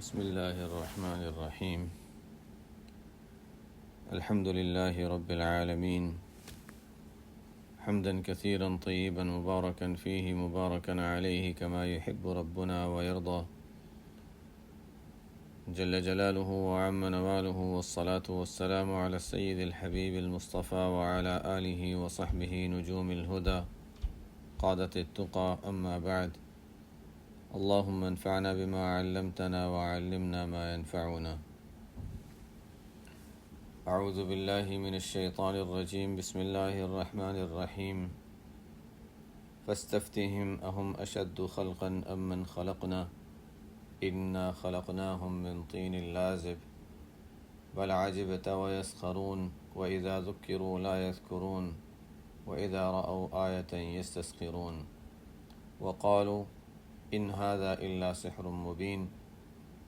بسم الله الرحمن الرحيم. الحمد لله رب العالمين، حمدا كثيرا طيبا مباركا فيه مباركا عليه كما يحب ربنا ويرضى جل جلاله وعم نواله، والصلاة والسلام على السيد الحبيب المصطفى وعلى آله وصحبه نجوم الهدى قادة التقى. أما بعد، اللهم انفعنا بما علمتنا وعلمنا ما ينفعنا. أعوذ بالله من الشيطان الرجيم. بسم الله الرحمن الرحيم. فاستفتهم أهم أشد خلقا أم من خلقنا إنا خلقناهم من طين لازب بل عجبت ويسخرون وإذا ذكروا لا يذكرون وإذا رأوا آية يستسخرون وقالوا إن هذا إلا سحر مبين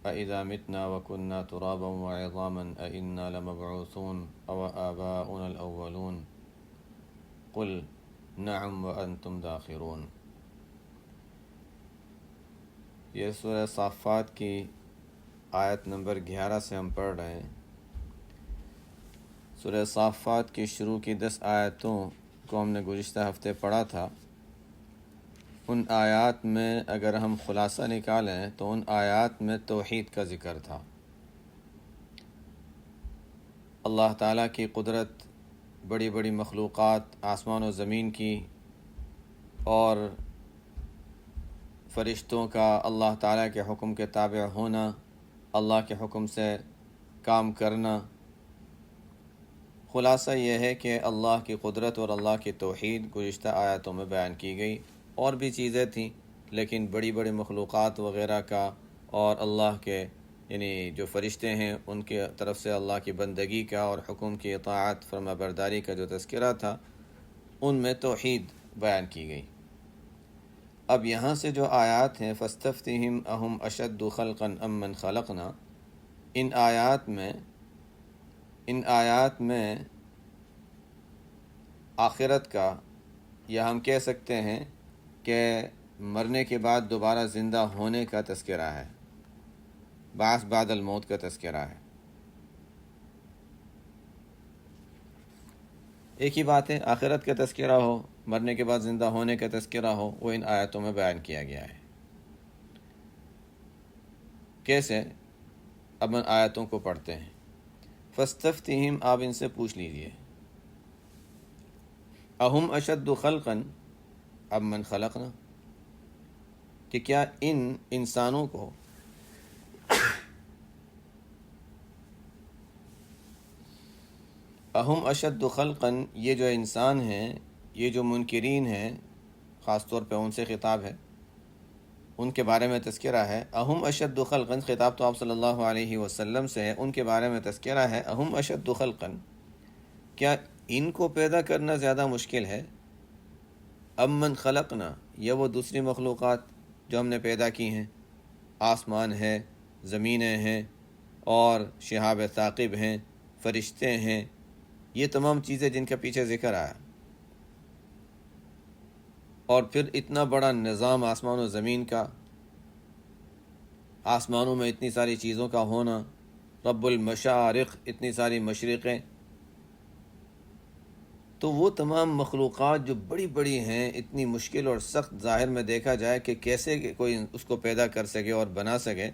أإذا متنا وكنا ترابا وعظاما أإنا لمبعوثون أو آباؤنا الأولون قل نعم وأنتم داخرون. یہ سورہ صافات کی آیت نمبر 11 سے ہم پڑھ رہے ہیں۔ سورہ صافات کی شروع کی 10 آیتوں کو ہم نے گزشتہ ہفتے پڑھا تھا۔ ان آیات میں اگر ہم خلاصہ نکالیں تو ان آیات میں توحید کا ذکر تھا، اللہ تعالیٰ کی قدرت، بڑی بڑی مخلوقات آسمان و زمین کی، اور فرشتوں کا اللہ تعالیٰ کے حکم کے تابع ہونا، اللہ کے حکم سے کام کرنا۔ خلاصہ یہ ہے کہ اللہ کی قدرت اور اللہ کی توحید گزشتہ آیاتوں میں بیان کی گئی۔ اور بھی چیزیں تھیں لیکن بڑی بڑی مخلوقات وغیرہ کا اور اللہ کے یعنی جو فرشتے ہیں ان کے طرف سے اللہ کی بندگی کا اور حکم کی اطاعت فرما برداری کا جو تذکرہ تھا، ان میں توحید بیان کی گئی۔ اب یہاں سے جو آیات ہیں فاستفتہم اہم اشد خلقا ام من خلقنا، ان آیات میں آخرت کا، یا ہم کہہ سکتے ہیں کہ مرنے کے بعد دوبارہ زندہ ہونے کا تذکرہ ہے، بعث بعد الموت کا تذکرہ ہے۔ ایک ہی بات ہے، آخرت کا تذکرہ ہو، مرنے کے بعد زندہ ہونے کا تذکرہ ہو، وہ ان آیتوں میں بیان کیا گیا ہے۔ کیسے؟ اب ان آیتوں کو پڑھتے ہیں۔ فاستفتہم، آپ ان سے پوچھ لیجئے، اہم اشد خلقا ام من خلقنا، کہ کیا ان انسانوں کو اہم اشد خلقا، یہ جو انسان ہیں، یہ جو منکرین ہیں، خاص طور پہ ان سے خطاب ہے، ان کے بارے میں تذکرہ ہے۔ اہم اشد خلقا، خطاب تو آپ صلی اللہ علیہ وسلم سے ہے، ان کے بارے میں تذکرہ ہے۔ اہم اشد خلقا، کیا ان کو پیدا کرنا زیادہ مشکل ہے، ام من خلقنا، یا وہ دوسری مخلوقات جو ہم نے پیدا کی ہیں، آسمان ہے، زمینیں ہیں، اور شہاب ثاقب ہیں، فرشتے ہیں، یہ تمام چیزیں جن کا پیچھے ذکر آیا، اور پھر اتنا بڑا نظام آسمان و زمین کا، آسمانوں میں اتنی ساری چیزوں کا ہونا، رب المشارق، اتنی ساری مشرقیں، تو وہ تمام مخلوقات جو بڑی بڑی ہیں، اتنی مشکل اور سخت ظاہر میں دیکھا جائے کہ کیسے کہ کوئی اس کو پیدا کر سکے اور بنا سکے،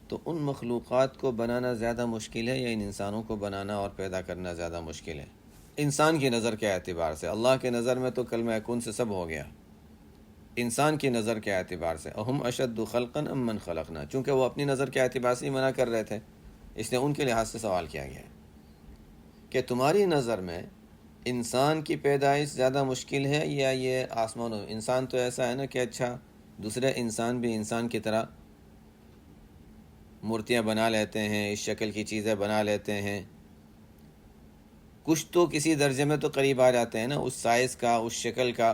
تو ان مخلوقات کو بنانا زیادہ مشکل ہے یا ان انسانوں کو بنانا اور پیدا کرنا زیادہ مشکل ہے؟ انسان کی نظر کے اعتبار سے، اللہ کے نظر میں تو کلمہ کن سے سب ہو گیا، انسان کی نظر کے اعتبار سے اہم اشد خلقا ام من خلقنا، چونکہ وہ اپنی نظر کے اعتبار سے ہی منع کر رہے تھے، اس لیے ان کے لحاظ سے سوال کیا گیا ہے کہ تمہاری نظر میں انسان کی پیدائش زیادہ مشکل ہے یا یہ آسمان و انسان؟ تو ایسا ہے نا کہ اچھا دوسرے انسان بھی انسان کی طرح مورتیاں بنا لیتے ہیں، اس شکل کی چیزیں بنا لیتے ہیں، کچھ تو کسی درجے میں تو قریب آ جاتے ہیں نا اس سائز کا، اس شکل کا،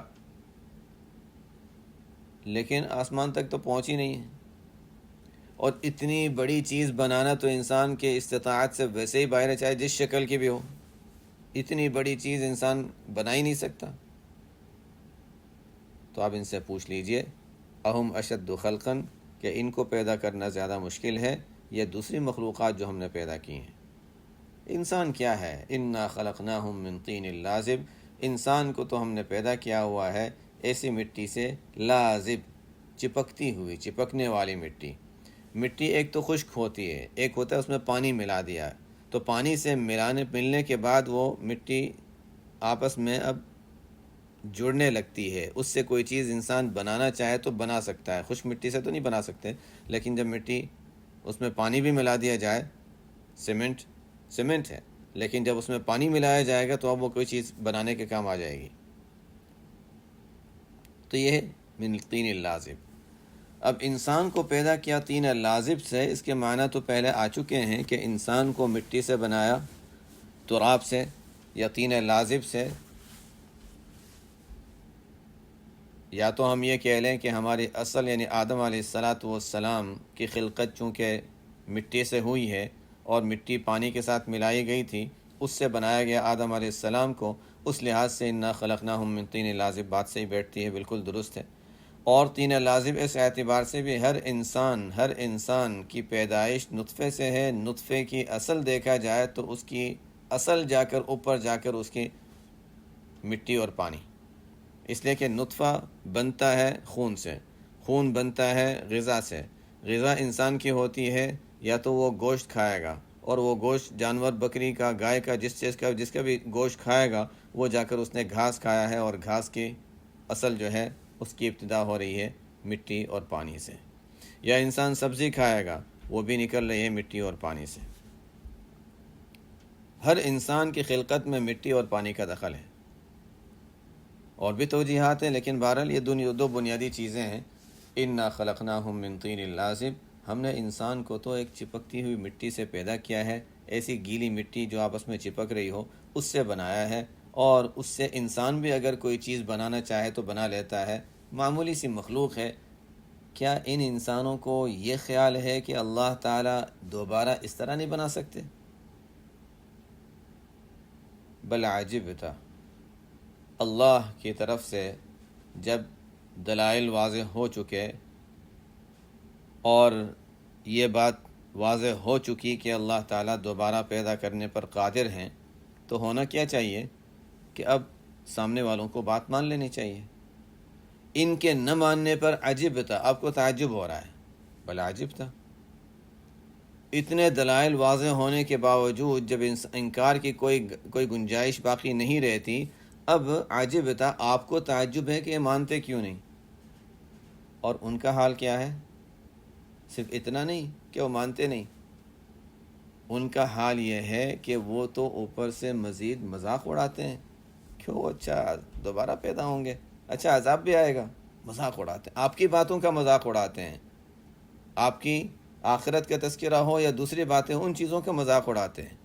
لیکن آسمان تک تو پہنچ ہی نہیں ہے۔ اور اتنی بڑی چیز بنانا تو انسان کے استطاعت سے ویسے ہی باہر ہے، چاہے جس شکل کی بھی ہو، اتنی بڑی چیز انسان بنا ہی نہیں سکتا۔ تو آپ ان سے پوچھ لیجئے اہم اشد خلقا، کہ ان کو پیدا کرنا زیادہ مشکل ہے یا دوسری مخلوقات جو ہم نے پیدا کی ہیں۔ انسان کیا ہے؟ انا خلقناہم من طین لازب، انسان کو تو ہم نے پیدا کیا ہوا ہے ایسی مٹی سے، لازب، چپکتی ہوئی، چپکنے والی مٹی۔ مٹی ایک تو خشک ہوتی ہے، ایک ہوتا ہے اس میں پانی ملا دیا، تو پانی سے ملنے کے بعد وہ مٹی آپس میں اب جڑنے لگتی ہے، اس سے کوئی چیز انسان بنانا چاہے تو بنا سکتا ہے۔ خشک مٹی سے تو نہیں بنا سکتے، لیکن جب مٹی اس میں پانی بھی ملا دیا جائے، سیمنٹ ہے، لیکن جب اس میں پانی ملایا جائے گا تو اب وہ کوئی چیز بنانے کے کام آ جائے گی۔ تو یہ من طین لازب۔ اب انسان کو پیدا کیا طین لازب سے، اس کے معنی تو پہلے آ چکے ہیں کہ انسان کو مٹی سے بنایا، تراب سے یا طین لازب سے، یا تو ہم یہ کہہ لیں کہ ہماری اصل یعنی آدم علیہ السلام کی خلقت چونکہ مٹی سے ہوئی ہے اور مٹی پانی کے ساتھ ملائی گئی تھی، اس سے بنایا گیا آدم علیہ السلام کو، اس لحاظ سے انا خلقناہم من طین لازب بات صحیح بیٹھتی ہے، بالکل درست ہے۔ اور طین لازب اس اعتبار سے بھی ہر انسان کی پیدائش نطفے سے ہے، نطفے کی اصل دیکھا جائے تو اس کی اصل جا کر اوپر جا کر اس کی مٹی اور پانی، اس لیے کہ نطفہ بنتا ہے خون سے، خون بنتا ہے غذا سے، غذا انسان کی ہوتی ہے یا تو وہ گوشت کھائے گا، اور وہ گوشت جانور، بکری کا، گائے کا، جس کا بھی گوشت کھائے گا وہ جا کر اس نے گھاس کھایا ہے، اور گھاس کی اصل جو ہے اس کی ابتدا ہو رہی ہے مٹی اور پانی سے۔ یا انسان سبزی کھائے گا، وہ بھی نکل رہی ہے مٹی اور پانی سے۔ ہر انسان کی خلقت میں مٹی اور پانی کا دخل ہے، اور بھی توجیحات ہیں، لیکن بہرحال یہ دو بنیادی چیزیں ہیں۔ انا خلقناہم من طین لازب، ہم نے انسان کو تو ایک چپکتی ہوئی مٹی سے پیدا کیا ہے، ایسی گیلی مٹی جو آپس میں چپک رہی ہو اس سے بنایا ہے، اور اس سے انسان بھی اگر کوئی چیز بنانا چاہے تو بنا لیتا ہے، معمولی سی مخلوق ہے۔ کیا ان انسانوں کو یہ خیال ہے کہ اللہ تعالیٰ دوبارہ اس طرح نہیں بنا سکتے؟ بل عجبتا، اللہ کی طرف سے جب دلائل واضح ہو چکے اور یہ بات واضح ہو چکی کہ اللہ تعالیٰ دوبارہ پیدا کرنے پر قادر ہیں، تو ہونا کیا چاہیے کہ اب سامنے والوں کو بات مان لینی چاہیے۔ ان کے نہ ماننے پر عجب تھا، آپ کو تعجب ہو رہا ہے، بل عجب تھا، اتنے دلائل واضح ہونے کے باوجود جب انکار کی کوئی گنجائش باقی نہیں رہتی، اب عجب تھا، آپ کو تعجب ہے کہ یہ مانتے کیوں نہیں۔ اور ان کا حال کیا ہے؟ صرف اتنا نہیں کہ وہ مانتے نہیں، ان کا حال یہ ہے کہ وہ تو اوپر سے مزید مذاق اڑاتے ہیں۔ کیوں؟ اچھا دوبارہ پیدا ہوں گے، اچھا عذاب بھی آئے گا، مذاق اڑاتے ہیں، آپ کی باتوں کا مذاق اڑاتے ہیں، آپ کی آخرت کا تذکرہ ہو یا دوسری باتیں ان چیزوں کا مذاق اڑاتے ہیں۔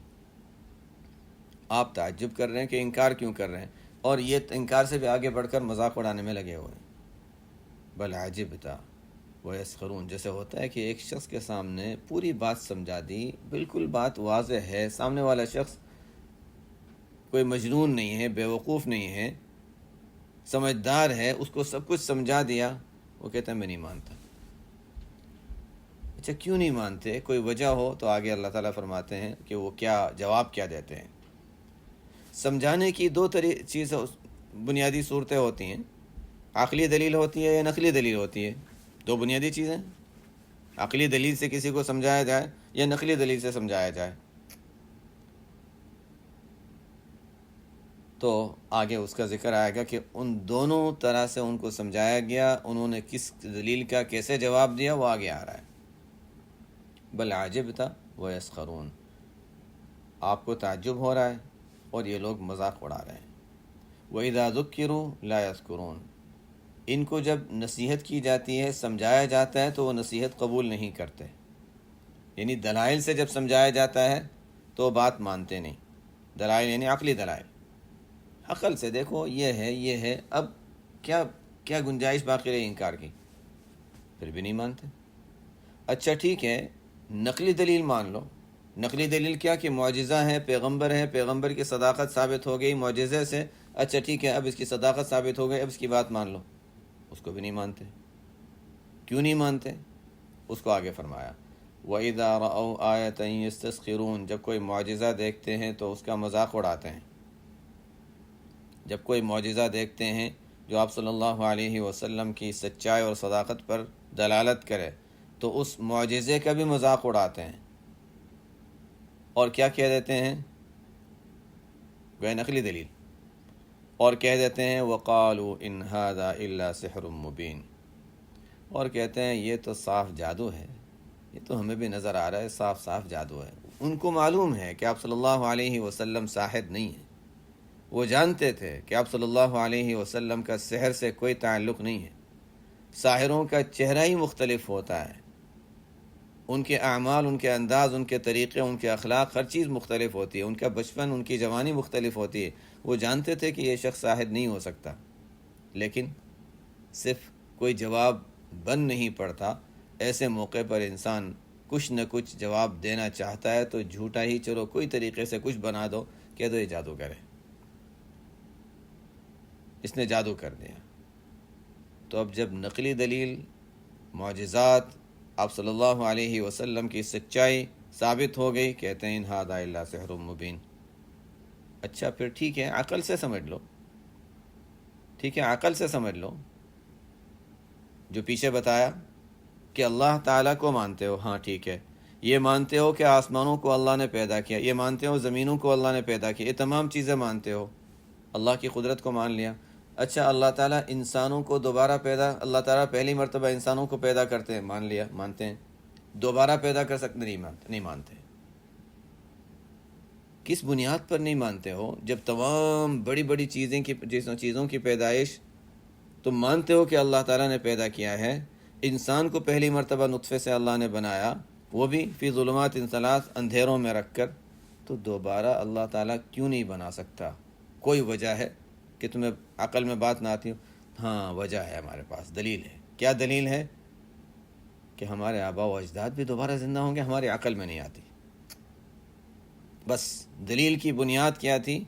آپ تعجب کر رہے ہیں کہ انکار کیوں کر رہے ہیں، اور یہ انکار سے بھی آگے بڑھ کر مذاق اڑانے میں لگے ہوئے ہیں۔ بل عجبتا ویسخرون، جیسے ہوتا ہے کہ ایک شخص کے سامنے پوری بات سمجھا دی، بالکل بات واضح ہے، سامنے والا شخص کوئی مجنون نہیں ہے، بیوقوف نہیں ہے، سمجھدار ہے، اس کو سب کچھ سمجھا دیا، وہ کہتا ہے میں نہیں مانتا۔ اچھا کیوں نہیں مانتے؟ کوئی وجہ ہو تو آگے اللہ تعالیٰ فرماتے ہیں کہ وہ کیا جواب کیا دیتے ہیں۔ سمجھانے کی دو چیزیں بنیادی صورتیں ہوتی ہیں، عقلی دلیل ہوتی ہے یا نقلی دلیل ہوتی ہے، دو بنیادی چیزیں۔ عقلی دلیل سے کسی کو سمجھایا جائے یا نقلی دلیل سے سمجھایا جائے، تو آگے اس کا ذکر آئے گا کہ ان دونوں طرح سے ان کو سمجھایا گیا، انہوں نے کس دلیل کا کیسے جواب دیا، وہ آگے آ رہا ہے۔ بل عجبتا ویسخرون، آپ کو تعجب ہو رہا ہے اور یہ لوگ مذاق اڑا رہے ہیں۔ وَإِذَا ذُكِّرُوا لَا يَذْكُرُونَ، ان کو جب نصیحت کی جاتی ہے، سمجھایا جاتا ہے تو وہ نصیحت قبول نہیں کرتے، یعنی دلائل سے جب سمجھایا جاتا ہے تو بات مانتے نہیں۔ دلائل یعنی عقلی دلائل، عقل سے دیکھو یہ ہے، اب کیا گنجائش باقی رہی انکار کی، پھر بھی نہیں مانتے۔ اچھا ٹھیک ہے، نقلی دلیل مان لو۔ نقلی دلیل کیا کہ معجزہ ہے، پیغمبر کی صداقت ثابت ہو گئی معجزے سے، اچھا ٹھیک ہے اب اس کی صداقت ثابت ہو گئی، اب اس کی بات مان لو، اس کو بھی نہیں مانتے۔ کیوں نہیں مانتے؟ اس کو آگے فرمایا وَإِذَا رَأَوْا آیَةً يَسْتَسْخِرُونَ، جب کوئی معجزہ دیکھتے ہیں تو اس کا مذاق اڑاتے ہیں. جب کوئی معجزہ دیکھتے ہیں جو آپ صلی اللہ علیہ وسلم کی سچائی اور صداقت پر دلالت کرے تو اس معجزے کا بھی مذاق اڑاتے ہیں. اور کیا کہہ دیتے ہیں؟ گویا نقلی دلیل. اور کہہ دیتے ہیں وَقَالُوا إِنْ هَذَا إِلَّا سِحْرٌ مُبِينٌ، اور کہتے ہیں یہ تو صاف جادو ہے، یہ تو ہمیں بھی نظر آ رہا ہے، صاف صاف جادو ہے. ان کو معلوم ہے کہ آپ صلی اللہ علیہ وسلم ساحر نہیں ہیں. وہ جانتے تھے کہ آپ صلی اللہ علیہ وسلم کا سحر سے کوئی تعلق نہیں ہے. ساحروں کا چہرہ ہی مختلف ہوتا ہے، ان کے اعمال، ان کے انداز، ان کے طریقے، ان کے اخلاق، ہر چیز مختلف ہوتی ہے. ان کا بچپن، ان کی جوانی مختلف ہوتی ہے. وہ جانتے تھے کہ یہ شخص ساحر نہیں ہو سکتا، لیکن صرف کوئی جواب بن نہیں پڑتا. ایسے موقع پر انسان کچھ نہ کچھ جواب دینا چاہتا ہے تو جھوٹا ہی چلو کوئی طریقے سے کچھ بنا دو، کہہ دو یہ جادوگر ہے، اس نے جادو کر دیا. تو اب جب نقلی دلیل، معجزات، آپ صلی اللہ علیہ وسلم کی سچائی ثابت ہو گئی، کہتے ہیں ان ھذا الا سحر مبین. اچھا پھر ٹھیک ہے، عقل سے سمجھ لو، ٹھیک ہے عقل سے سمجھ لو. جو پیچھے بتایا کہ اللہ تعالیٰ کو مانتے ہو، ہاں ٹھیک ہے. یہ مانتے ہو کہ آسمانوں کو اللہ نے پیدا کیا، یہ مانتے ہو زمینوں کو اللہ نے پیدا کیا، یہ تمام چیزیں مانتے ہو. اللہ کی قدرت کو مان لیا. اچھا اللہ تعالیٰ انسانوں کو دوبارہ اللہ تعالیٰ پہلی مرتبہ انسانوں کو پیدا کرتے ہیں، مان لیا، مانتے ہیں. دوبارہ پیدا کر سکتے، نہیں مانتے. کس بنیاد پر نہیں مانتے ہو؟ جب تمام بڑی بڑی چیزوں کی پیدائش تم مانتے ہو کہ اللہ تعالیٰ نے پیدا کیا ہے. انسان کو پہلی مرتبہ نطفے سے اللہ نے بنایا، وہ بھی فی ظلمات ثلاث، اندھیروں میں رکھ کر. تو دوبارہ اللہ تعالیٰ کیوں نہیں بنا سکتا؟ کوئی وجہ ہے کہ تمہیں عقل میں بات نہ آتی ہو؟ ہاں وجہ ہے، ہمارے پاس دلیل ہے. کیا دلیل ہے؟ کہ ہمارے آباء و اجداد بھی دوبارہ زندہ ہوں گے. ہماری عقل میں نہیں آتی. بس دلیل کی بنیاد کیا تھی؟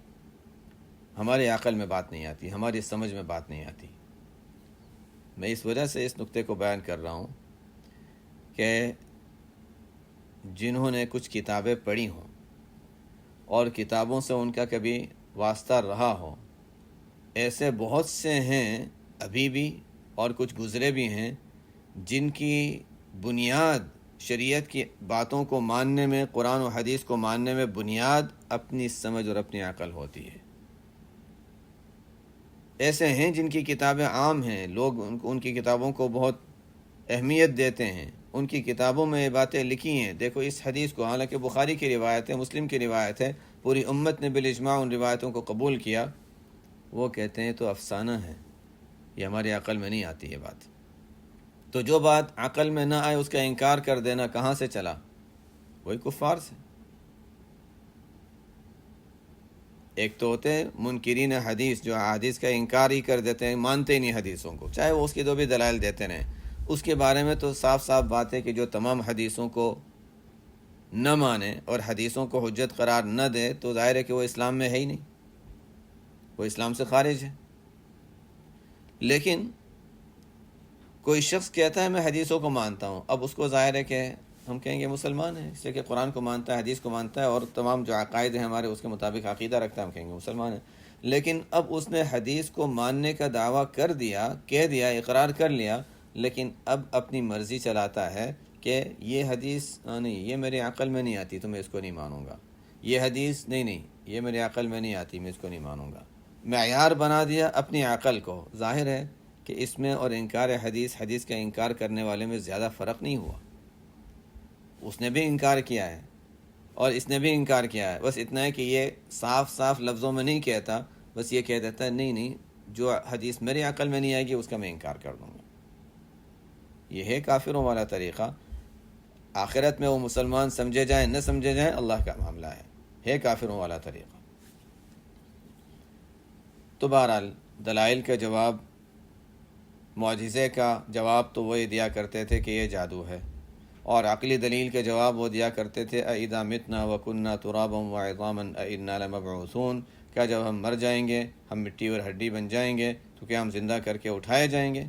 ہماری عقل میں بات نہیں آتی، ہماری سمجھ میں بات نہیں آتی. میں اس وجہ سے اس نقطے کو بیان کر رہا ہوں کہ جنہوں نے کچھ کتابیں پڑھی ہوں اور کتابوں سے ان کا کبھی واسطہ رہا ہو، ایسے بہت سے ہیں ابھی بھی اور کچھ گزرے بھی ہیں جن کی بنیاد شریعت کی باتوں کو ماننے میں، قرآن و حدیث کو ماننے میں بنیاد اپنی سمجھ اور اپنی عقل ہوتی ہے. ایسے ہیں جن کی کتابیں عام ہیں، لوگ ان کی کتابوں کو بہت اہمیت دیتے ہیں، ان کی کتابوں میں یہ باتیں لکھی ہیں. دیکھو اس حدیث کو، حالانکہ بخاری کی روایت ہے، مسلم کی روایت ہے، پوری امت نے بالاجماع ان روایتوں کو قبول کیا. وہ کہتے ہیں تو افسانہ ہے، یہ ہماری عقل میں نہیں آتی یہ بات. تو جو بات عقل میں نہ آئے اس کا انکار کر دینا کہاں سے چلا؟ وہی کفار سے. ایک تو ہوتے ہیں منکرین حدیث، جو حدیث کا انکار ہی کر دیتے ہیں، مانتے ہی نہیں حدیثوں کو، چاہے وہ اس کی دو بھی دلائل دیتے رہیں. اس کے بارے میں تو صاف صاف بات ہے کہ جو تمام حدیثوں کو نہ مانے اور حدیثوں کو حجت قرار نہ دے تو ظاہر ہے کہ وہ اسلام میں ہے ہی نہیں، وہ اسلام سے خارج ہے. لیکن کوئی شخص کہتا ہے میں حدیثوں کو مانتا ہوں، اب اس کو ظاہر ہے کہ ہم کہیں گے مسلمان ہے، اس لیے کہ قرآن کو مانتا ہے، حدیث کو مانتا ہے اور تمام جو عقائد ہیں ہمارے اس کے مطابق عقیدہ رکھتا ہے، ہم کہیں گے مسلمان ہے. لیکن اب اس نے حدیث کو ماننے کا دعویٰ کر دیا، کہہ دیا، اقرار کر لیا، لیکن اب اپنی مرضی چلاتا ہے کہ یہ حدیث نہیں، یہ میری عقل میں نہیں آتی تو میں اس کو نہیں مانوں گا. یہ حدیث نہیں، یہ میری عقل میں نہیں آتی، میں اس کو نہیں مانوں گا. معیار بنا دیا اپنی عقل کو. ظاہر ہے کہ اس میں اور انکار حدیث کا انکار کرنے والے میں زیادہ فرق نہیں ہوا. اس نے بھی انکار کیا ہے اور اس نے بھی انکار کیا ہے. بس اتنا ہے کہ یہ صاف صاف لفظوں میں نہیں کہتا، بس یہ کہہ دیتا ہے نہیں جو حدیث میری عقل میں نہیں آئے گی اس کا میں انکار کر دوں گا. یہ ہے کافروں والا طریقہ. آخرت میں وہ مسلمان سمجھے جائیں نہ سمجھے جائیں اللہ کا معاملہ ہے کافروں والا طریقہ. تو بہرحال دلائل کا جواب، معجزے کا جواب تو وہ دیا کرتے تھے کہ یہ جادو ہے، اور عقلی دلیل کے جواب وہ دیا کرتے تھے اَإِذَا مِتْنَا وَكُنَّا تُرَابًا وَعِظَامًا أَإِنَّا لَمَبْعُوثُونَ، کیا جب ہم مر جائیں گے، ہم مٹی اور ہڈی بن جائیں گے تو کیا ہم زندہ کر کے اٹھائے جائیں گے؟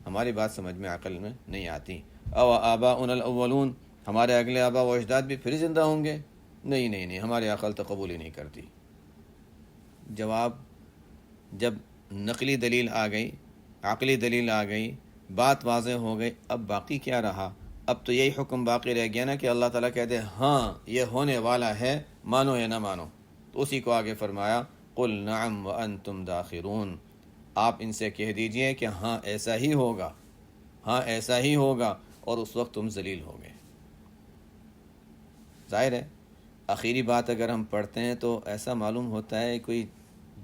ہماری بات سمجھ میں، عقل میں نہیں آتی. أَوَآبَاؤُنَا الْأَوَّلُونَ، ہمارے اگلے آبا و اجداد بھی پھر زندہ ہوں گے؟ نہیں نہیں نہیں، ہماری عقل تو قبول ہی نہیں کرتی۔ جواب، جب نقلی دلیل آ گئی، عقلی دلیل آ گئی، بات واضح ہو گئی، اب باقی کیا رہا؟ اب تو یہی حکم باقی رہ گیا نا کہ اللہ تعالیٰ کہہ دے ہاں یہ ہونے والا ہے، مانو یا نہ مانو۔ تو اسی کو آگے فرمایا قل نعم وانتم داخرون، آپ ان سے کہہ دیجئے کہ ہاں ایسا ہی ہوگا، ہاں ایسا ہی ہوگا، اور اس وقت تم ذلیل ہوگے۔ ظاہر ہے آخری بات اگر ہم پڑھتے ہیں تو ایسا معلوم ہوتا ہے کوئی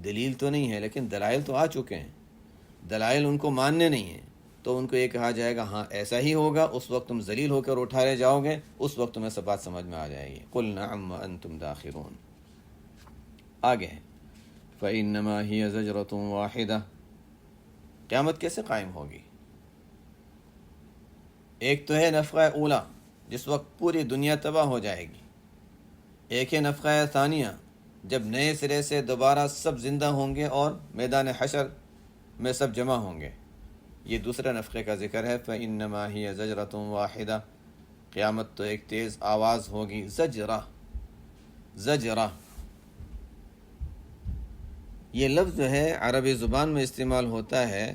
دلیل تو نہیں ہے، لیکن دلائل تو آ چکے ہیں، دلائل ان کو ماننے نہیں ہیں، تو ان کو یہ کہا جائے گا ہاں ایسا ہی ہوگا، اس وقت تم ذلیل ہو کر اٹھائے جاؤ گے، اس وقت تمہیں سب بات سمجھ میں آ جائے گی۔ قل نعم وانتم داخرون۔ آگے ہے فإنما هي زجرة واحدة، قیامت کیسے قائم ہوگی؟ ایک تو ہے نفخہ اولا جس وقت پوری دنیا تباہ ہو جائے گی، ایک ہے نفخہ ثانیہ جب نئے سرے سے دوبارہ سب زندہ ہوں گے اور میدان حشر میں سب جمع ہوں گے۔ یہ دوسرے نفخے کا ذکر ہے فإنما هي زجرة واحدہ، قیامت تو ایک تیز آواز ہوگی، زجرہ، زجرہ یہ لفظ جو ہے عربی زبان میں استعمال ہوتا ہے،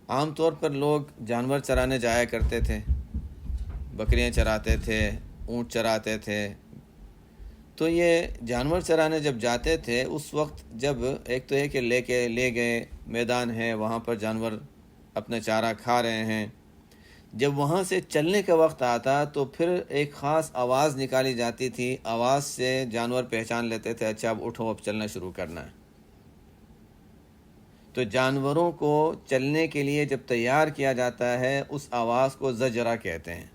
عام طور پر لوگ جانور چرانے جایا کرتے تھے، بکریاں چراتے تھے، اونٹ چراتے تھے، تو یہ جانور چرانے جب جاتے تھے اس وقت جب ایک تو ہے کہ لے گئے میدان ہے، وہاں پر جانور اپنا چارہ کھا رہے ہیں، جب وہاں سے چلنے کا وقت آتا تو پھر ایک خاص آواز نکالی جاتی تھی، آواز سے جانور پہچان لیتے تھے اچھا اب اٹھو اب چلنا شروع کرنا ہے۔ تو جانوروں کو چلنے کے لیے جب تیار کیا جاتا ہے اس آواز کو زجرہ کہتے ہیں۔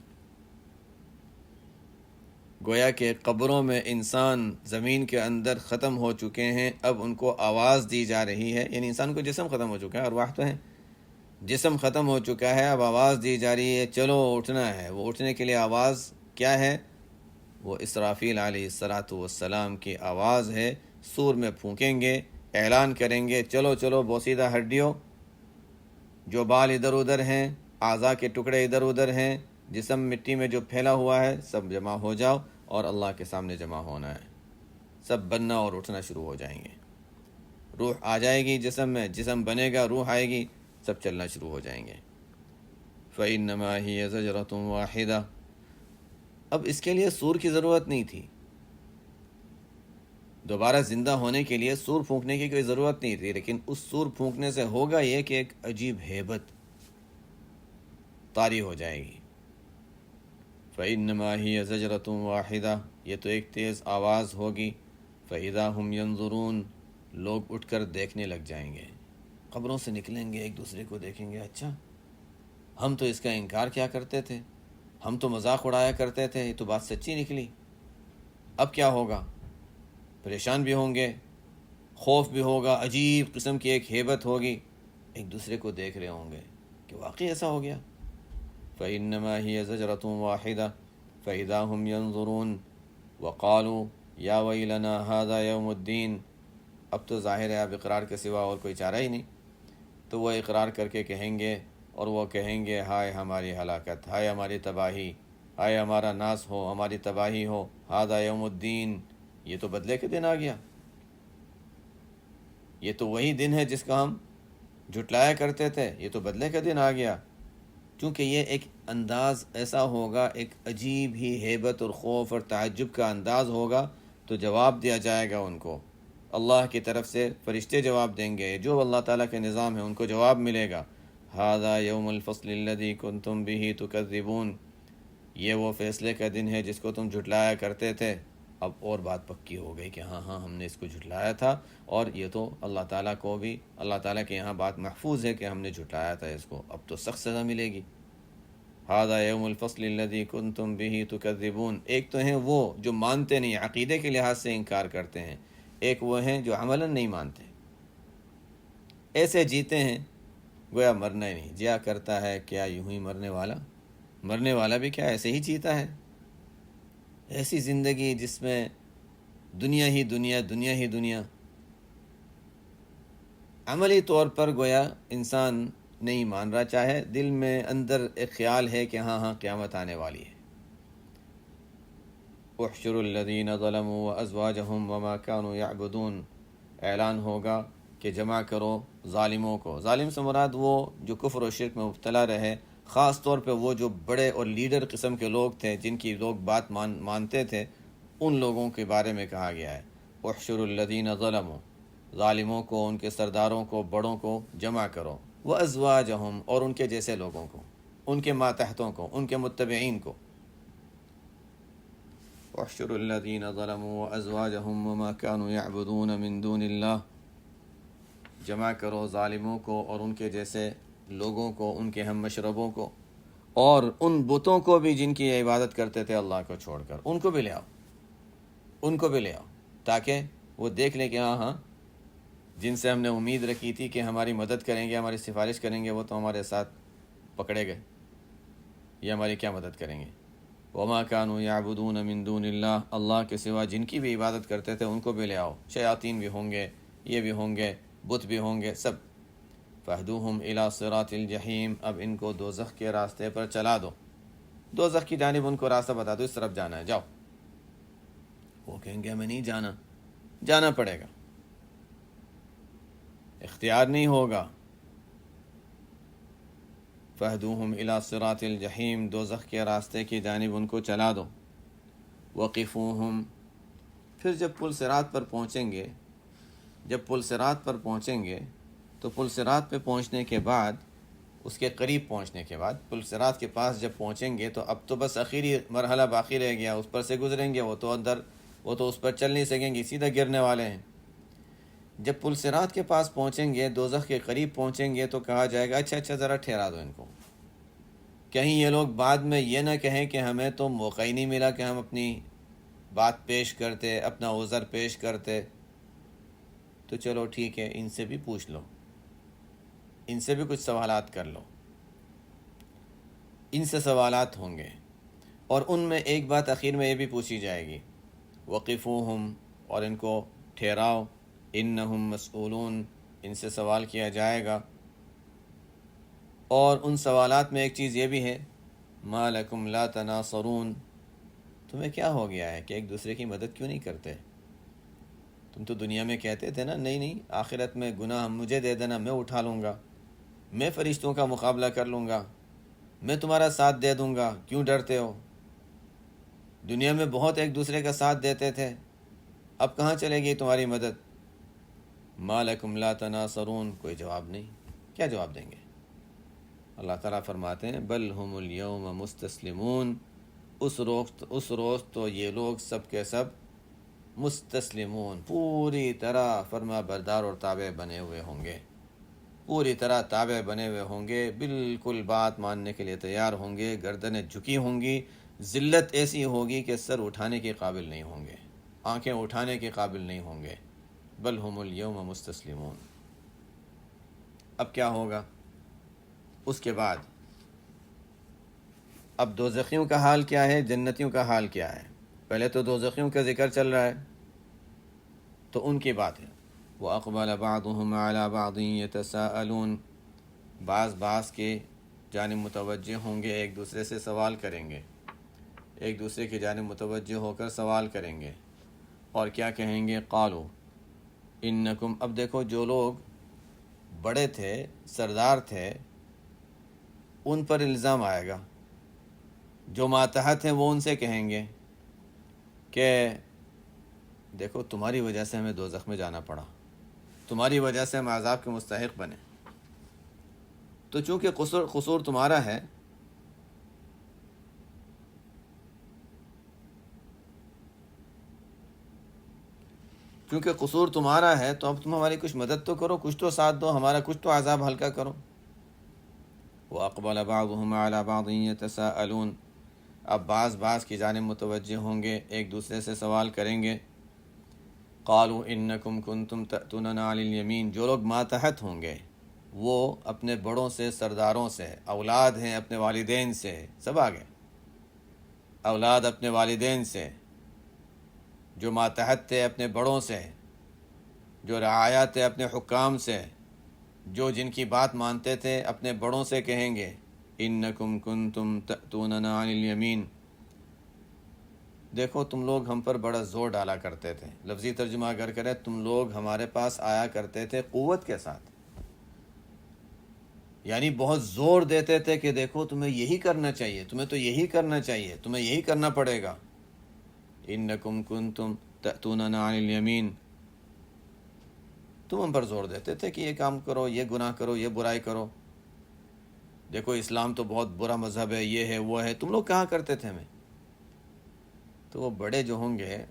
گویا کہ قبروں میں انسان زمین کے اندر ختم ہو چکے ہیں، اب ان کو آواز دی جا رہی ہے، یعنی انسان کو جسم ختم ہو چکا ہے، ارواح تو ہے، جسم ختم ہو چکا ہے، اب آواز دی جا رہی ہے چلو اٹھنا ہے۔ وہ اٹھنے کے لیے آواز کیا ہے؟ وہ اسرافیل علیہ السلام کی آواز ہے، سور میں پھونکیں گے، اعلان کریں گے چلو چلو بوسیدہ ہڈیوں، جو بال ادھر ادھر ہیں، اعضاء کے ٹکڑے ادھر ادھر ہیں، جسم مٹی میں جو پھیلا ہوا ہے سب جمع ہو جاؤ اور اللہ کے سامنے جمع ہونا ہے، سب بننا اور اٹھنا شروع ہو جائیں گے، روح آ جائے گی جسم میں، جسم بنے گا، روح آئے گی، سب چلنا شروع ہو جائیں گے۔ فإنما هي زجرة واحدہ، اب اس کے لیے سور کی ضرورت نہیں تھی، دوبارہ زندہ ہونے کے لیے سور پھونکنے کی کوئی ضرورت نہیں تھی، لیکن اس سور پھونکنے سے ہوگا یہ کہ ایک عجیب ہیبت طاری ہو جائے گی۔ فإنما هي زجرة واحدہ، یہ تو ایک تیز آواز ہوگی، فإذا هم ينظرون، لوگ اٹھ کر دیکھنے لگ جائیں گے، قبروں سے نکلیں گے، ایک دوسرے کو دیکھیں گے، اچھا ہم تو اس کا انکار کیا کرتے تھے، ہم تو مذاق اڑایا کرتے تھے، یہ تو بات سچی نکلی، اب کیا ہوگا؟ پریشان بھی ہوں گے، خوف بھی ہوگا، عجیب قسم کی ایک ہیبت ہوگی، ایک دوسرے کو دیکھ رہے ہوں گے کہ واقعی ایسا ہو گیا۔ فإنما هي زجرة واحدة فإذا هم ينظرون وقالوا یا ویلنا هذا یوم الدین، اب تو ظاہر ہے اب اقرار کے سوا اور کوئی چارہ ہی نہیں، تو وہ اقرار کر کے کہیں گے، اور وہ کہیں گے ہائے ہماری ہلاکت، ہائے ہماری تباہی، ہائے ہمارا ناس ہو، ہماری تباہی ہو، ھذا یوم الدین، یہ تو بدلے کے دن آ گیا، یہ تو وہی دن ہے جس کا ہم جھٹلایا کرتے تھے، یہ تو بدلے کا دن آ گیا۔ چونکہ یہ ایک انداز ایسا ہوگا، ایک عجیب ہی ہیبت اور خوف اور تعجب کا انداز ہوگا، تو جواب دیا جائے گا ان کو، اللہ کی طرف سے فرشتے جواب دیں گے، جو اللہ تعالیٰ کے نظام ہے ان کو جواب ملے گا، ھذا یوم الفصل الذی کنتم بہ تکذبون، یہ وہ فیصلے کا دن ہے جس کو تم جھٹلایا کرتے تھے۔ اب اور بات پکی ہو گئی کہ ہاں ہم نے اس کو جھٹلایا تھا، اور یہ تو اللہ تعالیٰ کو بھی، اللہ تعالیٰ کے یہاں بات محفوظ ہے کہ ہم نے جھٹلایا تھا اس کو، اب تو سخت سزا ملے گی۔ ھذا یوم الفصل الذی کنتم بہ تکذبون، ایک تو ہیں وہ جو مانتے نہیں، عقیدے کے لحاظ سے انکار کرتے ہیں، ایک وہ ہیں جو عملاً نہیں مانتے، ایسے جیتے ہیں گویا مرنا ہی نہیں، جیا کرتا ہے کیا یوں ہی مرنے والا بھی کیا ایسے ہی جیتا ہے، ایسی زندگی جس میں دنیا ہی دنیا، دنیا ہی دنیا، عملی طور پر گویا انسان نہیں مان رہا، چاہے دل میں اندر ایک خیال ہے کہ ہاں قیامت آنے والی ہے، احشروا الذین ظلموا وازواجہم وما كانوا يعبدون، اعلان ہوگا کہ جمع کرو ظالموں کو۔ ظالم سے مراد وہ جو کفر و شرک میں مبتلا رہے، خاص طور پہ وہ جو بڑے اور لیڈر قسم کے لوگ تھے جن کی لوگ بات مانتے تھے، ان لوگوں کے بارے میں کہا گیا ہے۔ احشروا الذین ظلموا، ظالموں کو، ان کے سرداروں کو، بڑوں کو جمع کرو، وازواجہم، اور ان کے جیسے لوگوں کو، ان کے ماتحتوں کو، ان کے متبعین کو۔ احشروا الذین ظلموا وازواجہم وما كانوا يعبدون من دون اللہ، جمع کرو ظالموں کو اور ان کے جیسے لوگوں کو، ان کے ہم مشربوں کو، اور ان بتوں کو بھی جن کی عبادت کرتے تھے اللہ کو چھوڑ کر، ان کو بھی لے آؤ، ان کو بھی لے آؤ، تاکہ وہ دیکھ لیں کہ ہاں جن سے ہم نے امید رکھی تھی کہ ہماری مدد کریں گے، ہماری سفارش کریں گے، وہ تو ہمارے ساتھ پکڑے گئے، یہ ہماری کیا مدد کریں گے۔ وما كانوا يعبدون من دون اللہ، اللہ کے سوا جن کی بھی عبادت کرتے تھے ان کو بھی لے آؤ، شیاطین بھی ہوں گے، یہ بھی ہوں گے، بت بھی ہوں گے، سب۔ فاہدوہم الی صراط الجحیم، اب ان کو دوزخ کے راستے پر چلا دو، دوزخ کی جانب ان کو راستہ بتا دو، اس طرف جانا ہے، جاؤ۔ وہ کہیں گے ہمیں نہیں جانا، جانا پڑے گا، اختیار نہیں ہوگا۔ فاہدوہم الی صراط الجحیم، دوزخ کے راستے کی جانب ان کو چلا دو۔ وقفوہم، پھر جب پل صراط پر پہنچیں گے، جب پل صراط پر پہنچیں گے تو پل صراط پہ پہنچنے کے بعد، اس کے قریب پہنچنے کے بعد، پل صراط کے پاس جب پہنچیں گے تو اب تو بس آخری مرحلہ باقی رہ گیا، اس پر سے گزریں گے، وہ تو اس پر چل نہیں سکیں گے، سیدھا گرنے والے ہیں۔ جب پل صراط کے پاس پہنچیں گے، دوزخ کے قریب پہنچیں گے تو کہا جائے گا اچھا ذرا ٹھہرا دو ان کو، کہیں یہ لوگ بعد میں یہ نہ کہیں کہ ہمیں تو موقع ہی نہیں ملا کہ ہم اپنی بات پیش کرتے، اپنا عذر پیش کرتے۔ تو چلو ٹھیک ہے، ان سے بھی پوچھ لو، ان سے بھی کچھ سوالات کر لو، ان سے سوالات ہوں گے، اور ان میں ایک بات اخیر میں یہ بھی پوچھی جائے گی، وقفوہم، اور ان کو ٹھہراؤ، انہم مسئولون، ان سے سوال کیا جائے گا۔ اور ان سوالات میں ایک چیز یہ بھی ہے، ما لکم لا تناصرون، تمہیں کیا ہو گیا ہے کہ ایک دوسرے کی مدد کیوں نہیں کرتے؟ تم تو دنیا میں کہتے تھے نا، نہیں آخرت میں گناہ مجھے دے دینا، میں اٹھا لوں گا، میں فرشتوں کا مقابلہ کر لوں گا، میں تمہارا ساتھ دے دوں گا، کیوں ڈرتے ہو؟ دنیا میں بہت ایک دوسرے کا ساتھ دیتے تھے، اب کہاں چلے گی تمہاری مدد؟ ما لکم لا تناصرون، کوئی جواب نہیں، کیا جواب دیں گے؟ اللہ تعالیٰ فرماتے ہیں بل ہم الیوم مستسلمون، اس روز تو یہ لوگ سب کے سب مستسلمون، پوری طرح فرما بردار اور تابع بنے ہوئے ہوں گے، پوری طرح تابع بنے ہوئے ہوں گے، بالکل بات ماننے کے لیے تیار ہوں گے، گردنیں جھکی ہوں گی، ذلت ایسی ہوگی کہ سر اٹھانے کے قابل نہیں ہوں گے، آنکھیں اٹھانے کے قابل نہیں ہوں گے۔ بل ہم الیوم مستسلمون۔ اب کیا ہوگا اس کے بعد؟ اب دوزخیوں کا حال کیا ہے، جنتیوں کا حال کیا ہے؟ پہلے تو دوزخیوں کا ذکر چل رہا ہے، تو ان کی بات ہے، وَأَقْبَلَ بَعْضُهُمْ عَلَى بَعْضٍ يَتَسَاءَلُونَ، بعض کے جانب متوجہ ہوں گے، ایک دوسرے سے سوال کریں گے، ایک دوسرے کی جانب متوجہ ہو کر سوال کریں گے، اور کیا کہیں گے؟ قالوا انکم، اب دیکھو جو لوگ بڑے تھے، سردار تھے، ان پر الزام آئے گا، جو ماتحت ہیں وہ ان سے کہیں گے کہ دیکھو تمہاری وجہ سے ہمیں دوزخ میں جانا پڑا، تمہاری وجہ سے ہم عذاب کے مستحق بنے، تو چونکہ قصور تمہارا ہے، کیونکہ قصور تمہارا ہے تو اب تم ہماری کچھ مدد تو کرو، کچھ تو ساتھ دو، ہمارا کچھ تو عذاب ہلکا کرو۔ وَأَقْبَلَ بَعْضُهُمْ عَلَى بَعْضٍ يَتَسَاءَلُونَ، اب بعض کی جانب متوجہ ہوں گے، ایک دوسرے سے سوال کریں گے۔ قالوا انکم کنتم تأتوننا علی الیمین، جو لوگ ماتحت ہوں گے وہ اپنے بڑوں سے، سرداروں سے، اولاد ہیں اپنے والدین سے، سب آگے، اولاد اپنے والدین سے، جو ماتحت تھے اپنے بڑوں سے، جو رعایا تھے اپنے حکام سے، جو جن کی بات مانتے تھے اپنے بڑوں سے کہیں گے انکم کنتم تأتوننا علی الیمین، دیکھو تم لوگ ہم پر بڑا زور ڈالا کرتے تھے، لفظی ترجمہ اگر کریں، تم لوگ ہمارے پاس آیا کرتے تھے قوت کے ساتھ، یعنی بہت زور دیتے تھے کہ دیکھو تمہیں یہی کرنا چاہیے، تمہیں تو یہی کرنا چاہیے، تمہیں یہی کرنا پڑے گا. انکم کنتم تأتوننا عن الیمین، تم ہم پر زور دیتے تھے کہ یہ کام کرو، یہ گناہ کرو، یہ برائی کرو، دیکھو اسلام تو بہت برا مذہب ہے، یہ ہے وہ ہے، تم لوگ کہاں کرتے تھے ہمیں. تو وہ بڑے جو ہوں گے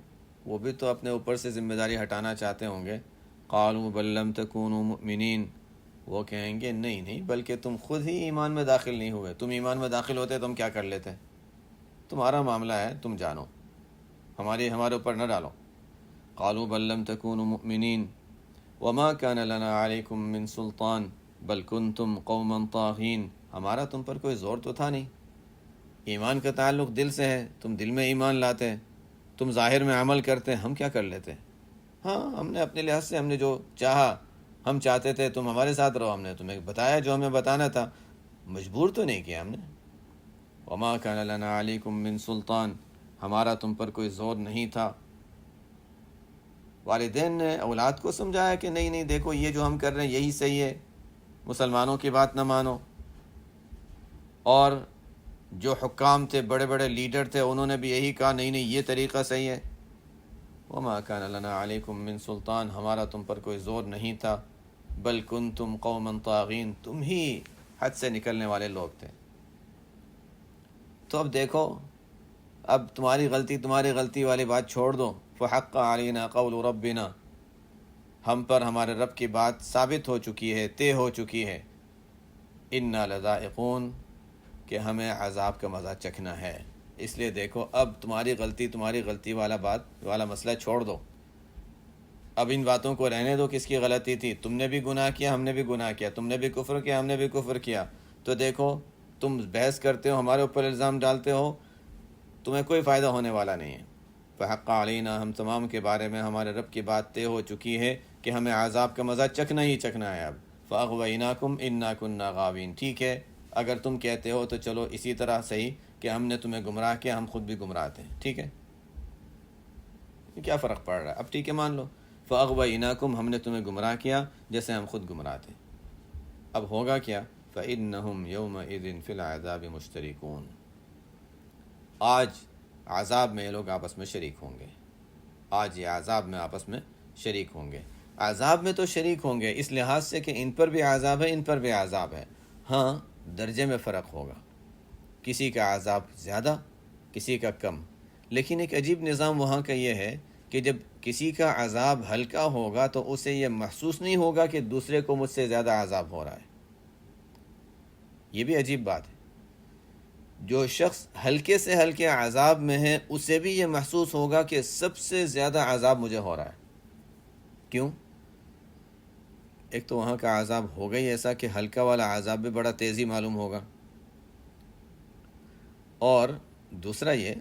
وہ بھی تو اپنے اوپر سے ذمہ داری ہٹانا چاہتے ہوں گے. قالوا بل لم تکونوا مؤمنین، وہ کہیں گے نہیں نہیں، بلکہ تم خود ہی ایمان میں داخل نہیں ہوئے، تم ایمان میں داخل ہوتے تو ہم کیا کر لیتے، تمہارا معاملہ ہے، تم جانو، ہمارے اوپر نہ ڈالو. قالوا بل لم تکونوا مؤمنین وما كان لنا علیکم من سلطان بل کنتم قوما طاغین، ہمارا تم پر کوئی زور تو تھا نہیں، ایمان کا تعلق دل سے ہے، تم دل میں ایمان لاتے، تم ظاہر میں عمل کرتے، ہم کیا کر لیتے. ہاں ہم نے اپنے لحاظ سے ہم نے جو چاہا، ہم چاہتے تھے تم ہمارے ساتھ رہو، ہم نے تمہیں بتایا جو ہمیں بتانا تھا، مجبور تو نہیں کیا ہم نے. وما كان لنا علیکم من سلطان، ہمارا تم پر کوئی زور نہیں تھا. والدین نے اولاد کو سمجھایا کہ نہیں نہیں دیکھو یہ جو ہم کر رہے ہیں یہی صحیح ہے، مسلمانوں کی بات نہ مانو. اور جو حکام تھے، بڑے بڑے لیڈر تھے، انہوں نے بھی یہی کہا نہیں نہیں یہ طریقہ صحیح ہے. وما كان لنا علیکم من سلطان، ہمارا تم پر کوئی زور نہیں تھا، بل کنتم قوما طاغین، تم ہی حد سے نکلنے والے لوگ تھے. تو اب دیکھو، اب تمہاری غلطی والی بات چھوڑ دو. فحق علینا قول ربنا، ہم پر ہمارے رب کی بات ثابت ہو چکی ہے، طے ہو چکی ہے. انا لذائقون، کہ ہمیں عذاب کا مزہ چکھنا ہے. اس لیے دیکھو اب تمہاری غلطی والا مسئلہ چھوڑ دو، اب ان باتوں کو رہنے دو. کس کی غلطی تھی؟ تم نے بھی گناہ کیا، ہم نے بھی گناہ کیا، تم نے بھی کفر کیا، ہم نے بھی کفر کیا. تو دیکھو تم بحث کرتے ہو، ہمارے اوپر الزام ڈالتے ہو، تمہیں کوئی فائدہ ہونے والا نہیں ہے. فحق علینا، ہم تمام کے بارے میں ہمارے رب کی بات طے ہو چکی ہے کہ ہمیں عذاب کا مزہ چکھنا ہی چکھنا ہے. اب فاغویناکم انا کنا غاوین، ٹھیک ہے اگر تم کہتے ہو تو چلو اسی طرح صحیح کہ ہم نے تمہیں گمراہ کیا، ہم خود بھی گمراہ تھے، ٹھیک ہے، کیا فرق پڑ رہا ہے، اب ٹھیک ہے مان لو. فاغویناکم، ہم نے تمہیں گمراہ کیا جیسے ہم خود گمراہ تھے. اب ہوگا کیا؟ فإنہم یومئذ فی العذاب مشترکون، آج عذاب میں یہ لوگ آپس میں شریک ہوں گے. آج یہ عذاب میں آپس میں شریک ہوں گے. عذاب میں تو شریک ہوں گے اس لحاظ سے کہ ان پر بھی عذاب ہے، ان پر بھی عذاب ہے. ہاں درجے میں فرق ہوگا، کسی کا عذاب زیادہ، کسی کا کم. لیکن ایک عجیب نظام وہاں کا یہ ہے کہ جب کسی کا عذاب ہلکا ہوگا تو اسے یہ محسوس نہیں ہوگا کہ دوسرے کو مجھ سے زیادہ عذاب ہو رہا ہے. یہ بھی عجیب بات ہے. جو شخص ہلکے سے ہلکے عذاب میں ہے اسے بھی یہ محسوس ہوگا کہ سب سے زیادہ عذاب مجھے ہو رہا ہے. کیوں؟ ایک تو وہاں کا عذاب ہوگا ہی ایسا کہ ہلکا والا عذاب بھی بڑا تیزی معلوم ہوگا، اور دوسرا یہ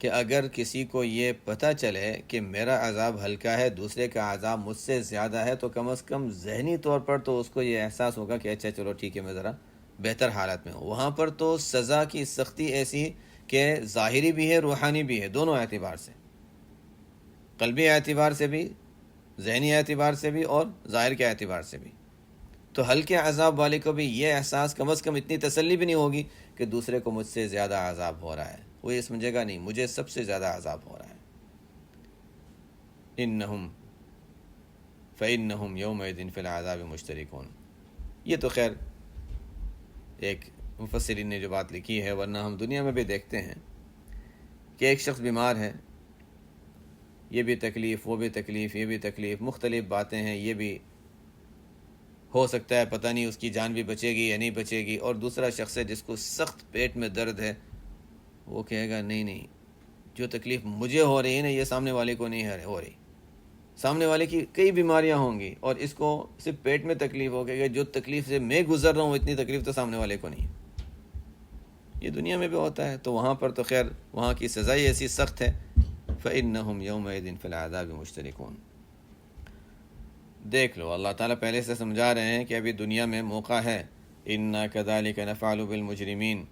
کہ اگر کسی کو یہ پتہ چلے کہ میرا عذاب ہلکا ہے، دوسرے کا عذاب مجھ سے زیادہ ہے، تو کم از کم ذہنی طور پر تو اس کو یہ احساس ہوگا کہ اچھا چلو ٹھیک ہے میں ذرا بہتر حالت میں ہوں. وہاں پر تو سزا کی سختی ایسی کہ ظاہری بھی ہے، روحانی بھی ہے، دونوں اعتبار سے، قلبی اعتبار سے بھی، ذہنی اعتبار سے بھی، اور ظاہر کے اعتبار سے بھی. تو ہلکے عذاب والے کو بھی یہ احساس، کم از کم اتنی تسلی بھی نہیں ہوگی کہ دوسرے کو مجھ سے زیادہ عذاب ہو رہا ہے. وہ یہ سمجھے گا نہیں مجھے سب سے زیادہ عذاب ہو رہا ہے. انہم فإنہم یومئذ فی العذاب مشترکون. یہ تو خیر ایک مفسرین نے جو بات لکھی ہے، ورنہ ہم دنیا میں بھی دیکھتے ہیں کہ ایک شخص بیمار ہے، یہ بھی تکلیف، وہ بھی تکلیف، یہ بھی تکلیف، مختلف باتیں ہیں، یہ بھی ہو سکتا ہے پتہ نہیں اس کی جان بھی بچے گی یا نہیں بچے گی. اور دوسرا شخص ہے جس کو سخت پیٹ میں درد ہے، وہ کہے گا نہیں نہیں جو تکلیف مجھے ہو رہی ہے نا یہ سامنے والے کو نہیں ہو رہی. سامنے والے کی کئی بیماریاں ہوں گی اور اس کو صرف پیٹ میں تکلیف ہوگی، جو تکلیف سے میں گزر رہا ہوں اتنی تکلیف تو سامنے والے کو نہیں. یہ دنیا میں بھی ہوتا ہے. تو وہاں پر تو خیر وہاں کی سزا ہی ایسی سخت ہے. فإنہم یومئذ فی العذاب مشترکون. دیکھ لو اللہ تعالیٰ پہلے سے سمجھا رہے ہیں کہ ابھی دنیا میں موقع ہے. انا کذالک نفعل بالمجرمین،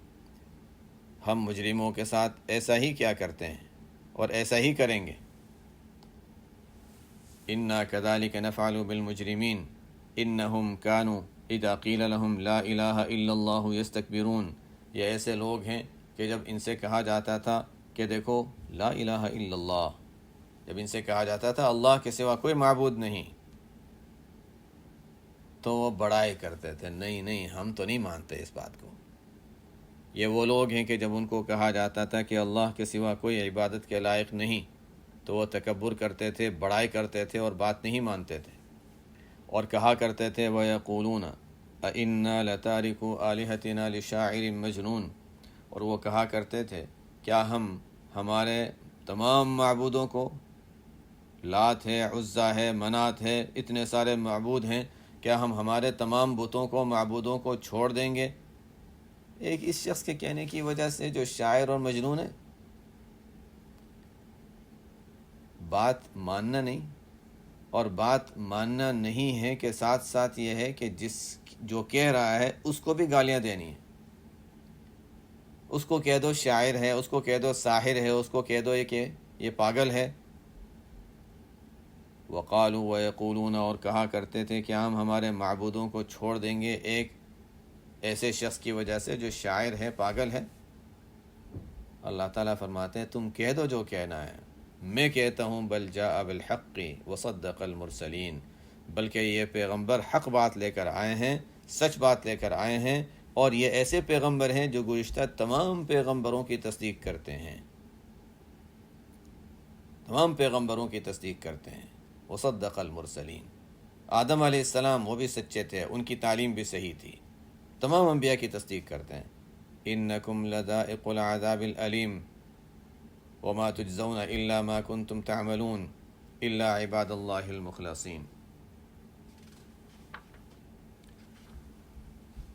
ہم مجرموں کے ساتھ ایسا ہی کیا کرتے ہیں اور ایسا ہی کریں گے۔ انا كذلك نفعل بالمجرمین انہم كانوا اذا قیل لهم لا الہ الا اللہ یستکبرون۔ یہ ایسے لوگ ہیں کہ جب ان سے کہا جاتا تھا کہ دیکھو لا الہ الا اللہ، جب ان سے کہا جاتا تھا اللہ کے سوا کوئی معبود نہیں، تو وہ بڑائی کرتے تھے، نہیں نہیں ہم تو نہیں مانتے اس بات کو۔ یہ وہ لوگ ہیں کہ جب ان کو کہا جاتا تھا کہ اللہ کے سوا کوئی عبادت کے لائق نہیں، تو وہ تکبر کرتے تھے، بڑائی کرتے تھے اور بات نہیں مانتے تھے، اور کہا کرتے تھے وَيَقُولُونَ أَإِنَّا لَتَارِكُو آلِهَتِنَا لِشَاعِرٍ مَجْنُونٍ، اور وہ کہا کرتے تھے کیا ہم ہمارے تمام معبودوں کو، لات ہے، عزا ہے، منات ہے، اتنے سارے معبود ہیں، کیا ہم ہمارے تمام بتوں کو، معبودوں کو چھوڑ دیں گے ایک اس شخص کے کہنے کی وجہ سے جو شاعر اور مجنون ہے؟ بات ماننا نہیں، اور بات ماننا نہیں ہے کہ ساتھ ساتھ یہ ہے کہ جو کہہ رہا ہے اس کو بھی گالیاں دینی ہیں، اس کو کہہ دو شاعر ہے، اس کو کہہ دو ساحر ہے، اس کو کہہ دو کہ یہ پاگل ہے۔ وقالوا ویقولون، اور کہا کرتے تھے کہ ہم ہمارے معبودوں کو چھوڑ دیں گے ایک ایسے شخص کی وجہ سے جو شاعر ہے، پاگل ہے۔ اللہ تعالیٰ فرماتے ہیں تم کہہ دو جو کہنا ہے، میں کہتا ہوں بل جاء بالحق وصدق المرسلین، بلکہ یہ پیغمبر حق بات لے کر آئے ہیں، سچ بات لے کر آئے ہیں، اور یہ ایسے پیغمبر ہیں جو گزشتہ تمام پیغمبروں کی تصدیق کرتے ہیں، تمام پیغمبروں کی تصدیق کرتے ہیں۔ وصدق المرسلین، آدم علیہ السلام وہ بھی سچے تھے، ان کی تعلیم بھی صحیح تھی، تمام انبیاء کی تصدیق کرتے ہیں۔ انکم لذائق العذاب العلیم وما تجزون الا ما کنتم تعملون الا عباد اللہ المخلصین۔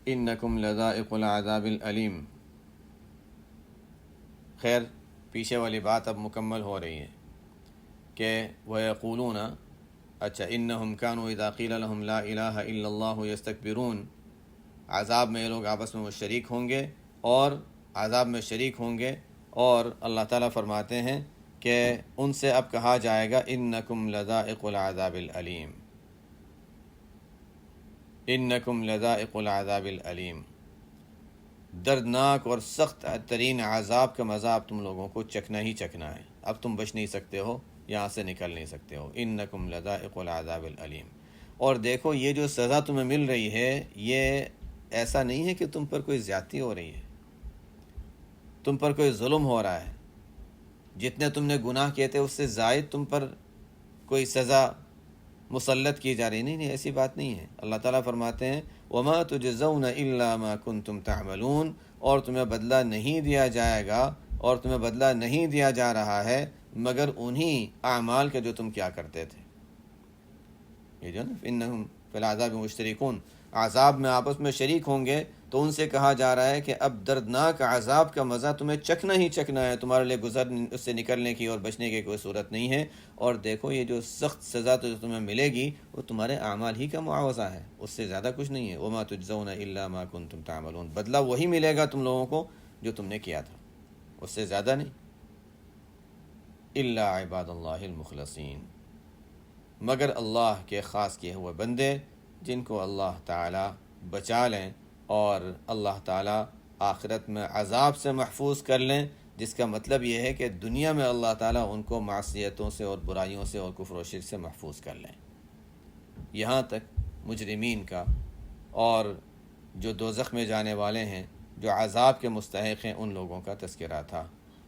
انکم لذائق العذاب العلیم، خیر پیچھے والی بات اب مکمل ہو رہی ہے کہ وَيَقُولُونَ، اچھا انہم کانوا اذا قیل لهم لا الہ الا اللہ یستکبرون، عذاب میں یہ لوگ آپس میں شریک ہوں گے، اور عذاب میں شریک ہوں گے، اور اللہ تعالیٰ فرماتے ہیں کہ ان سے اب کہا جائے گا انکم لذائق العذاب العلیم، انکم لذائق العذاب العلیم، دردناک اور سخت ترین عذاب کا مزہ اب تم لوگوں کو چکھنا ہی چکھنا ہے، اب تم بچ نہیں سکتے ہو، یہاں سے نکل نہیں سکتے ہو۔ انکم لذائق العذاب العلیم، اور دیکھو یہ جو سزا تمہیں مل رہی ہے، یہ ایسا نہیں ہے کہ تم پر کوئی زیادتی ہو رہی ہے، تم پر کوئی ظلم ہو رہا ہے، جتنے تم نے گناہ کیے تھے اس سے زائد تم پر کوئی سزا مسلط کی جا رہی، نہیں ایسی بات نہیں ہے۔ اللہ تعالیٰ فرماتے ہیں وَمَا تُجْزَوْنَ إِلَّا مَا كُنْتُمْ تَعْمَلُونَ، اور تمہیں بدلہ نہیں دیا جائے گا، اور تمہیں بدلہ نہیں دیا جا رہا ہے مگر انہی اعمال کے جو تم کیا کرتے تھے۔ یہ جو نا انہم فی العذاب مشترکون، عذاب میں آپس میں شریک ہوں گے، تو ان سے کہا جا رہا ہے کہ اب دردناک عذاب کا مزہ تمہیں چکھنا ہی چکھنا ہے، تمہارے لیے اس سے نکلنے کی اور بچنے کی کوئی صورت نہیں ہے۔ اور دیکھو یہ جو سخت سزا تو جو تمہیں ملے گی وہ تمہارے اعمال ہی کا معاوضہ ہے، اس سے زیادہ کچھ نہیں ہے۔ وما تجزون الا ما کنتم تعملون، بدلہ وہی ملے گا تم لوگوں کو جو تم نے کیا تھا، اس سے زیادہ نہیں۔ الا عباد اللہ المخلصین، مگر اللہ کے خاص کیے ہوئے بندے جن کو اللہ تعالیٰ بچا لیں اور اللہ تعالیٰ آخرت میں عذاب سے محفوظ کر لیں، جس کا مطلب یہ ہے کہ دنیا میں اللہ تعالیٰ ان کو معصیتوں سے اور برائیوں سے اور کفر و شرک سے محفوظ کر لیں۔ یہاں تک مجرمین کا اور جو دوزخ میں جانے والے ہیں، جو عذاب کے مستحق ہیں، ان لوگوں کا تذکرہ تھا۔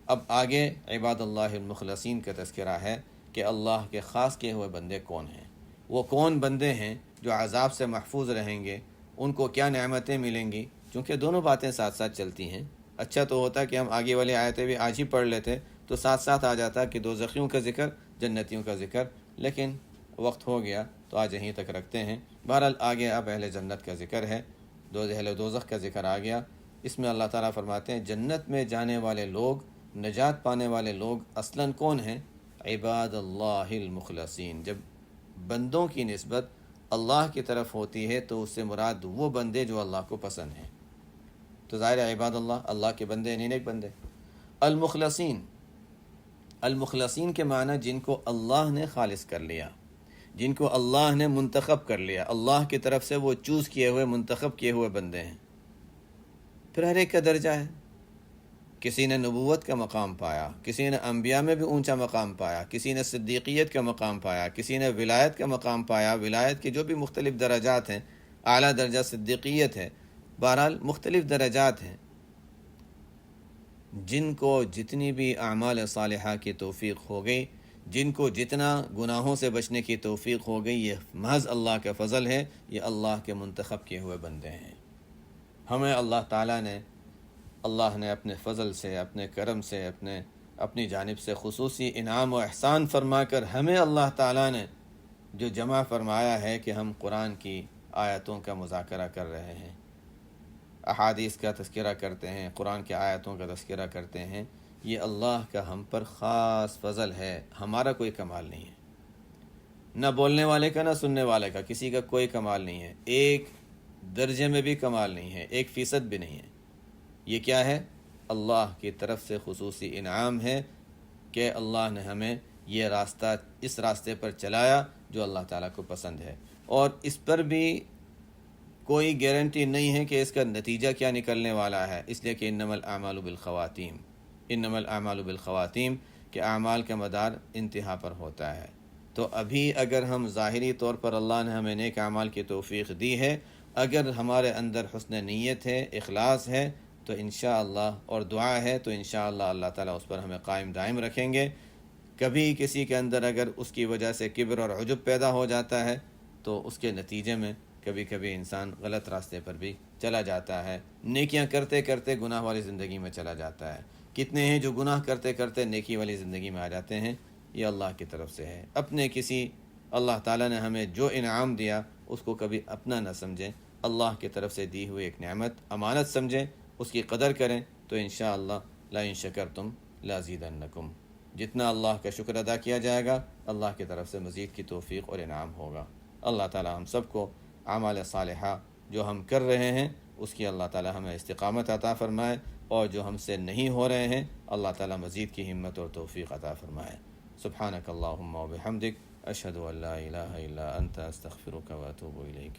اب آگے عباد اللہ المخلصین کا تذکرہ ہے کہ اللہ کے خاص کیے ہوئے بندے کون ہیں، وہ کون بندے ہیں جو عذاب سے محفوظ رہیں گے، ان کو کیا نعمتیں ملیں گی، چونکہ دونوں باتیں ساتھ ساتھ چلتی ہیں۔ اچھا تو ہوتا کہ ہم آگے والی آیتیں بھی آج ہی پڑھ لیتے تو ساتھ ساتھ آ جاتا کہ دوزخیوں کا ذکر، جنتیوں کا ذکر، لیکن وقت ہو گیا تو آج یہیں تک رکھتے ہیں۔ بہرحال آگے اب اہل جنت کا ذکر ہے، اہل دوزخ کا ذکر آ گیا۔ اس میں اللہ تعالیٰ فرماتے ہیں جنت میں جانے والے لوگ، نجات پانے والے لوگ اصلاً کون ہیں؟ عباد اللہ المخلصین۔ جب بندوں کی نسبت اللہ کی طرف ہوتی ہے تو اس سے مراد وہ بندے جو اللہ کو پسند ہیں۔ تو ظاہر ہے عباد اللہ کے بندے نہیں نیک بندے۔ المخلصین، المخلصین کے معنی جن کو اللہ نے خالص کر لیا، جن کو اللہ نے منتخب کر لیا، اللہ کی طرف سے وہ چوز کیے ہوئے منتخب کیے ہوئے بندے ہیں۔ پھر ہر ایک کا درجہ ہے، کسی نے نبوت کا مقام پایا، کسی نے انبیاء میں بھی اونچا مقام پایا، کسی نے صدیقیت کا مقام پایا، کسی نے ولایت کا مقام پایا، ولایت کے جو بھی مختلف درجات ہیں، اعلیٰ درجہ صدیقیت ہے، بہرحال مختلف درجات ہیں۔ جن کو جتنی بھی اعمال صالحہ کی توفیق ہو گئی، جن کو جتنا گناہوں سے بچنے کی توفیق ہو گئی، یہ محض اللہ کا فضل ہے، یہ اللہ کے منتخب کیے ہوئے بندے ہیں۔ ہمیں اللہ نے اپنے فضل سے، اپنے کرم سے، اپنی جانب سے خصوصی انعام و احسان فرما کر ہمیں اللہ تعالیٰ نے جو جمع فرمایا ہے کہ ہم قرآن کی آیتوں کا مذاکرہ کر رہے ہیں، احادیث کا تذکرہ کرتے ہیں، قرآن کے آیتوں کا تذکرہ کرتے ہیں، یہ اللہ کا ہم پر خاص فضل ہے، ہمارا کوئی کمال نہیں ہے، نہ بولنے والے کا نہ سننے والے کا، کسی کا کوئی کمال نہیں ہے، ایک درجے میں بھی کمال نہیں ہے، 1% بھی نہیں ہے۔ یہ کیا ہے؟ اللہ کی طرف سے خصوصی انعام ہے کہ اللہ نے ہمیں یہ راستہ، اس راستے پر چلایا جو اللہ تعالیٰ کو پسند ہے، اور اس پر بھی کوئی گارنٹی نہیں ہے کہ اس کا نتیجہ کیا نکلنے والا ہے، اس لیے کہ انما الاعمال بالخواتیم، انما الاعمال بالخواتیم، کہ اعمال کا مدار انتہا پر ہوتا ہے۔ تو ابھی اگر ہم ظاہری طور پر اللہ نے ہمیں نیک اعمال کی توفیق دی ہے، اگر ہمارے اندر حسن نیت ہے، اخلاص ہے، تو انشاءاللہ، اور دعا ہے تو انشاءاللہ اللہ تعالیٰ اس پر ہمیں قائم دائم رکھیں گے۔ کبھی کسی کے اندر اگر اس کی وجہ سے کبر اور عجب پیدا ہو جاتا ہے تو اس کے نتیجے میں کبھی کبھی انسان غلط راستے پر بھی چلا جاتا ہے، نیکیاں کرتے کرتے گناہ والی زندگی میں چلا جاتا ہے۔ کتنے ہیں جو گناہ کرتے کرتے نیکی والی زندگی میں آ جاتے ہیں؟ یہ اللہ کی طرف سے ہے۔ اپنے کسی، اللہ تعالیٰ نے ہمیں جو انعام دیا اس کو کبھی اپنا نہ سمجھیں، اللہ کی طرف سے دی ہوئی ایک نعمت، امانت سمجھیں، اس کی قدر کریں، تو انشاءاللہ لئن شکرتم لازیدنکم، جتنا اللہ کا شکر ادا کیا جائے گا، اللہ کی طرف سے مزید کی توفیق اور انعام ہوگا۔ اللہ تعالیٰ ہم سب کو اعمال صالحہ جو ہم کر رہے ہیں اس کی اللہ تعالیٰ ہمیں استقامت عطا فرمائے، اور جو ہم سے نہیں ہو رہے ہیں اللہ تعالیٰ مزید کی ہمت اور توفیق عطا فرمائے۔ سبحانک اللہم و بحمدک، اشہد ان لا الہ الا انت، استغفرک و اتوب الیک۔